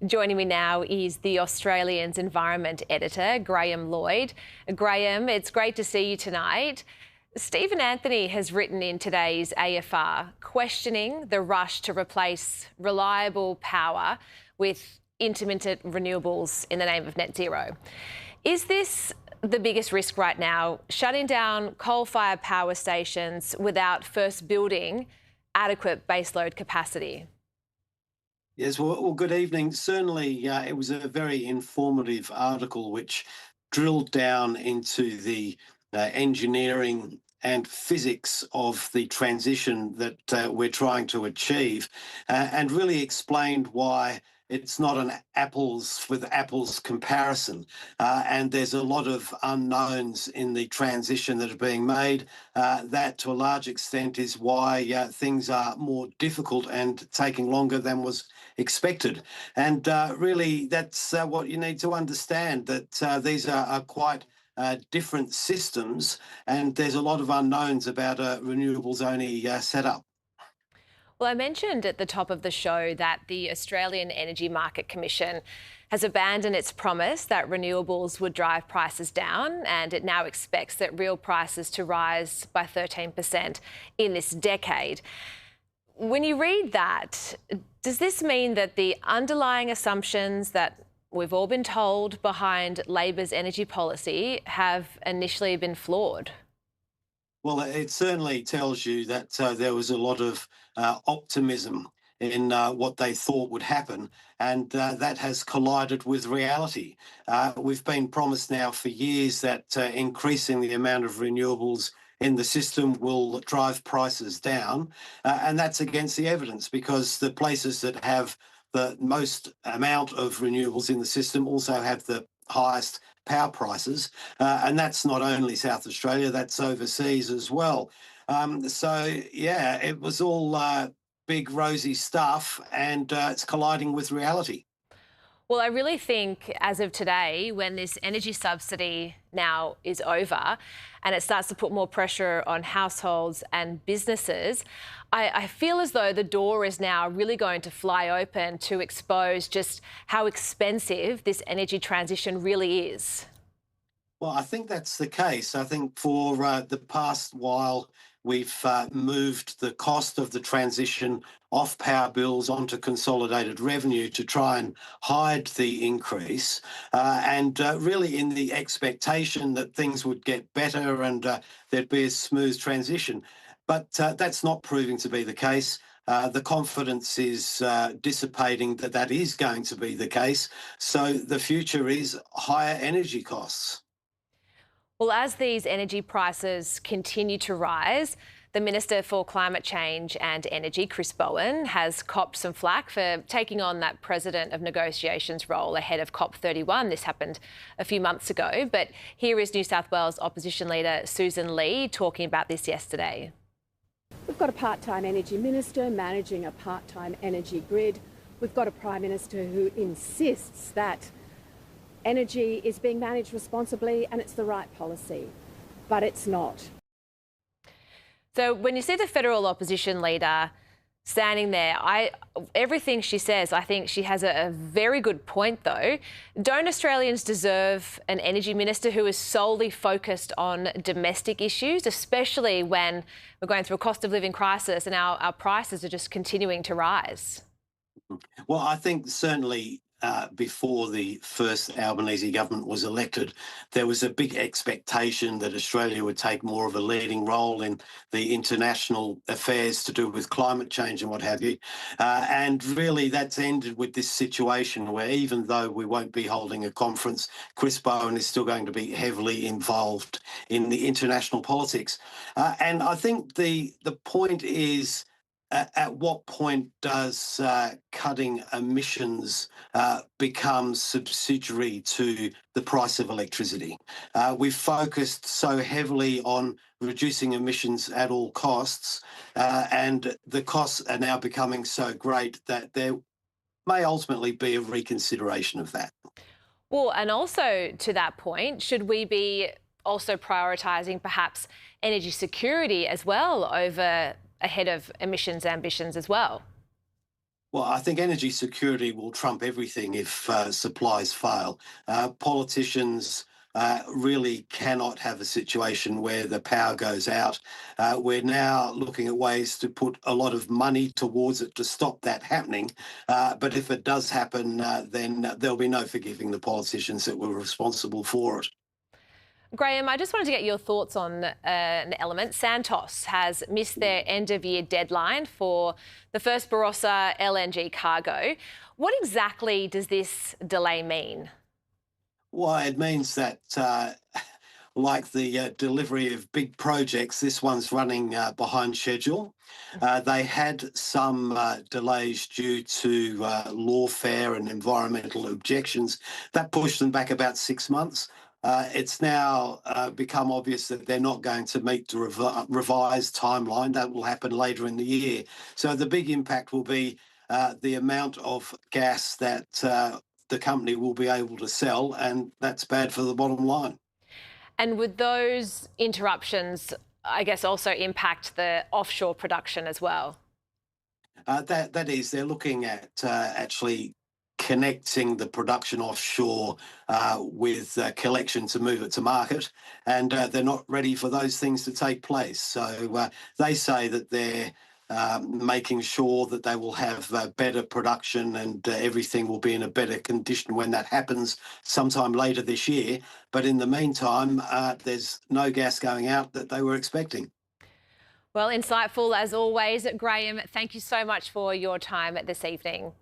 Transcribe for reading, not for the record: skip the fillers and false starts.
Joining me now is the Australian's Environment Editor, Lloyd. Graham, it's great to see you tonight. Stephen Anthony has written in today's AFR questioning the rush to replace reliable power with intermittent renewables in the name of net zero. Is this the biggest risk right now, shutting down coal-fired power stations without first building adequate baseload capacity? Yes, well, good evening. Certainly, it was a very informative article which drilled down into the engineering and physics of the transition that we're trying to achieve, and really explained why it's not an apples with apples comparison. And there's a lot of unknowns in the transition that are being made. That, to a large extent, is why things are more difficult and taking longer than was expected. And really, that's what you need to understand, that these are quite different systems, and there's a lot of unknowns about a renewables-only setup. Well, I mentioned at the top of the show that the Australian Energy Market Commission has abandoned its promise that renewables would drive prices down, and it now expects that real prices to rise by 13% in this decade. When you read that, does this mean that the underlying assumptions that we've all been told behind Labor's energy policy have initially been flawed? Well, it certainly tells you that there was a lot of optimism in what they thought would happen, and that has collided with reality. We've been promised now for years that increasing the amount of renewables in the system will drive prices down, and that's against the evidence, because the places that have the most amount of renewables in the system also have the highest power prices, and that's not only South Australia, that's overseas as well. Yeah, it was all big rosy stuff, and it's colliding with reality. Well, I really think as of today, when this energy subsidy now is over and it starts to put more pressure on households and businesses, I feel as though the door is now really going to fly open to expose just how expensive this energy transition really is. Well, I think that's the case. I think for the past while, we've moved the cost of the transition off power bills onto consolidated revenue to try and hide the increase, and really in the expectation that things would get better and there'd be a smooth transition. But that's not proving to be the case. The confidence is dissipating that that is going to be the case. So the future is higher energy costs. Well, as these energy prices continue to rise, the Minister for Climate Change and Energy, Chris Bowen, has copped some flack for taking on that President of Negotiations role ahead of COP31. This happened a few months ago. But here is New South Wales Opposition Leader Susan Lee talking about this yesterday. We've got a part-time energy minister managing a part-time energy grid. We've got a Prime Minister who insists that energy is being managed responsibly and it's the right policy, but it's not. So when you see the federal opposition leader standing there, everything she says, I think she has a very good point though. Don't Australians deserve an energy minister who is solely focused on domestic issues, especially when we're going through a cost of living crisis and our prices are just continuing to rise? Well, I think certainly before the first Albanese government was elected, there was a big expectation that Australia would take more of a leading role in the international affairs to do with climate change and what have you. And really that's ended with this situation where, even though we won't be holding a conference, Chris Bowen is still going to be heavily involved in the international politics. And I think the point is, at what point does cutting emissions become subsidiary to the price of electricity? We've focused so heavily on reducing emissions at all costs, and the costs are now becoming so great that there may ultimately be a reconsideration of that. Well, and also to that point, should we be also prioritising perhaps energy security as well ahead of emissions ambitions as well? Well, I think energy security will trump everything if supplies fail. Politicians really cannot have a situation where the power goes out. We're now looking at ways to put a lot of money towards it to stop that happening. But if it does happen, then there'll be no forgiving the politicians that were responsible for it. Graham, I just wanted to get your thoughts on an element. Santos has missed their end-of-year deadline for the first Barossa LNG cargo. What exactly does this delay mean? Well, it means that, like the delivery of big projects, this one's running behind schedule. They had some delays due to lawfare and environmental objections. That pushed them back about 6 months. It's now become obvious that they're not going to meet the revised timeline. That will happen later in the year. So the big impact will be the amount of gas that the company will be able to sell, and that's bad for the bottom line. And would those interruptions, I guess, also impact the offshore production as well? That is, they're looking at actually connecting the production offshore with collection to move it to market, and they're not ready for those things to take place. So they say that they're making sure that they will have better production and everything will be in a better condition when that happens sometime later this year. But in the meantime, there's no gas going out that they were expecting. Well, insightful as always, Graham. Thank you so much for your time this evening.